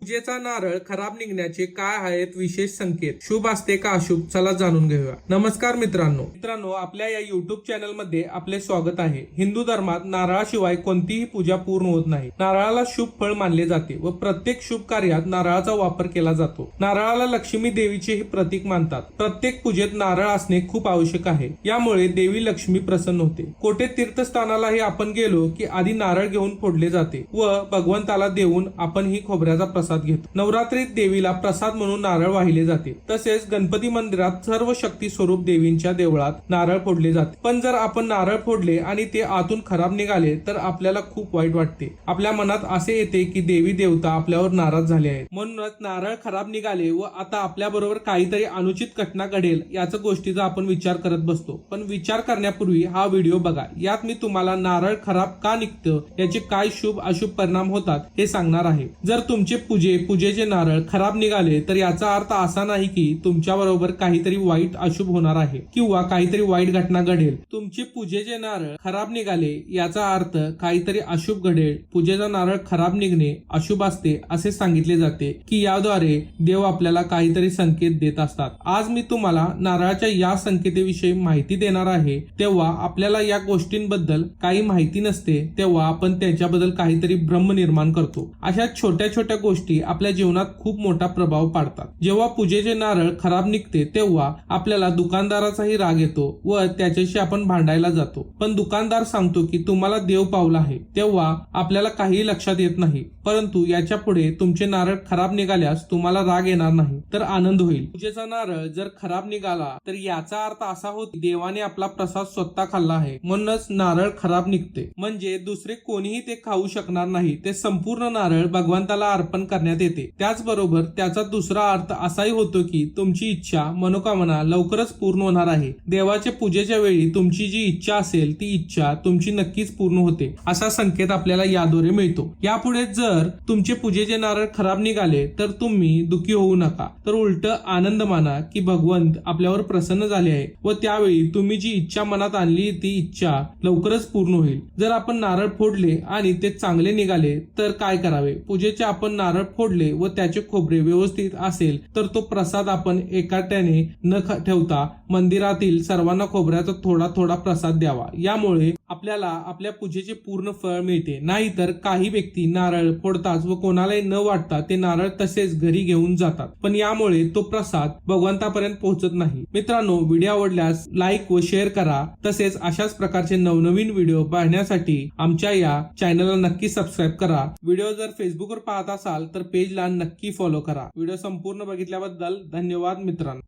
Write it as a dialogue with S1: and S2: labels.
S1: पूजेचा नारळ खराब निघण्याचे काय आहेत विशेष संकेत? शुभ असते का अशुभ? चला जाणून घेऊया. नमस्कार मित्रांनो, आपल्या या युट्यूब चॅनल मध्ये आपले स्वागत आहे. हिंदू धर्मात नारळाशिवाय कोणतीही पूजा पूर्ण होत नाही. नारळाला शुभ फळ मानले जाते व प्रत्येक शुभ कार्यात नारळाचा वापर केला जातो. नारळाला लक्ष्मी देवीचे प्रतीक मानतात. प्रत्येक पूजेत नारळ असणे खूप आवश्यक आहे. यामुळे देवी लक्ष्मी प्रसन्न होते. कोठे तीर्थस्थानालाही आपण गेलो की आधी नारळ घेऊन फोडले जाते व भगवंताला देऊन आपण ही खोबऱ्याचा प्रसाद घेतो. नवरात्रीत देवीला प्रसाद म्हणून नारळ वाहिले जाते. तसेच गणपती मंदिरात सर्व शक्ती स्वरूप देवींच्या देवळात नारळ फोडले जाते. पण जर आपण नारळ फोडले आणि ते आतून खराब निघाले तर आपल्याला खूप वाईट वाटते. आपल्या मनात असे येते की देवी देवता आपल्यावर नाराज झाले आहेत. म्हणूनच नारळ खराब निघाले व आता आपल्या बरोबर काहीतरी अनुचित घटना घडेल याचा गोष्टीचा आपण विचार करत बसतो. पण विचार करण्यापूर्वी हा व्हिडिओ बघा. यात मी तुम्हाला नारळ खराब का निघतं, याचे काय शुभ अशुभ परिणाम होतात हे सांगणार आहे. जर तुमचे पूजेचे नारळ खराब निघाले तर याचा अर्थ असा नाही की तुमच्या बरोबर काहीतरी वाईट अशुभ होणार आहे किंवा काहीतरी वाईट घटना घडेल. तुमचे पूजेचे नारळ खराब निघाले याचा अर्थ काहीतरी अशुभ घडेल. पूजेचा नारळ खराब निघणे अशुभ असते असे सांगितले जाते की याद्वारे देव आपल्याला काहीतरी संकेत देत असतात. आज मी तुम्हाला नारळाच्या या संकेताविषयी माहिती देणार आहे. तेव्हा आपल्याला या गोष्टींबद्दल काही माहिती नसते तेव्हा आपण त्याच्याबद्दल काहीतरी भ्रम निर्माण करतो. अशा छोट्या छोट्या गोष्टी आपल्या जीवनात खूप मोठा प्रभाव पाडतात. जेव्हा पूजेचे नारळ खराब निघते तेव्हा आपल्याला दुकानदाराचाही राग येतो व त्याच्याशी आपण भांडायला जातो. पण दुकानदार सांगतो की तुम्हाला देव पावला आहे. तेव्हा आपल्याला काही लक्षात येत नाही. परंतु याच्या पुढे तुमचे नारळ खराब निघाल्यास तुम्हाला राग येणार नाही तर आनंद होईल. पूजेचा नारळ जर खराब निघाला तर याचा अर्थ असा होतो देवाने आपला प्रसाद स्वतः खाल्ला आहे म्हणूनच नारळ खराब निघते. म्हणजे दुसरे कोणीही ते खाऊ शकणार नाही. ते संपूर्ण नारळ भगवंताला अर्पण करण्यात येते. त्याचबरोबर त्याचा दुसरा अर्थ असाही होतो की तुमची इच्छा मनोकामना लवकरच पूर्ण होणार आहे. देवाच्या पूजेच्या वेळी तुमची जी इच्छा असेल ती इच्छा तुमची नक्कीच पूर्ण होते असा संकेत आपल्याला याद्वारे मिळतो. यापुढे जर तुमचे पूजेचे नारळ खराब निघाले तर तुम्ही दुःखी होऊ नका तर उलट आनंद माना की भगवंत आपल्यावर प्रसन्न झाले आहे व त्यावेळी तुम्ही जी इच्छा मनात आणली ती इच्छा लवकरच पूर्ण होईल. जर आपण नारळ फोडले आणि ते चांगले निघाले तर काय करावे? पूजेचे आपण नारळ फोडले व त्याचे खोबरे व्यवस्थित असेल तर तो प्रसाद आपण एकाट्याने न ठेवता मंदिरातील सर्वांना खोबऱ्याचा थोडा थोडा प्रसाद द्यावा. यामुळे आपल्याला आपल्या पूजेचे पूर्ण फळ मिळते. नाहीतर काही व्यक्ती नारळ फोडताच व कोणालाही न वाटता ते नारळ तसेच घरी घेऊन जातात. पण यामुळे तो प्रसाद भगवंतापर्यंत पोहोचत नाही. मित्रांनो, व्हिडिओ आवडल्यास लाईक व शेअर करा. तसेच अशाच प्रकारचे नवनवीन व्हिडिओ पाहण्यासाठी आमच्या या चॅनलला नक्की सबस्क्राईब करा. व्हिडिओ जर फेसबुकवर पाहत असाल तर पेजला नक्की फॉलो करा. व्हिडिओ संपूर्ण बघितल्याबद्दल धन्यवाद मित्रांनो.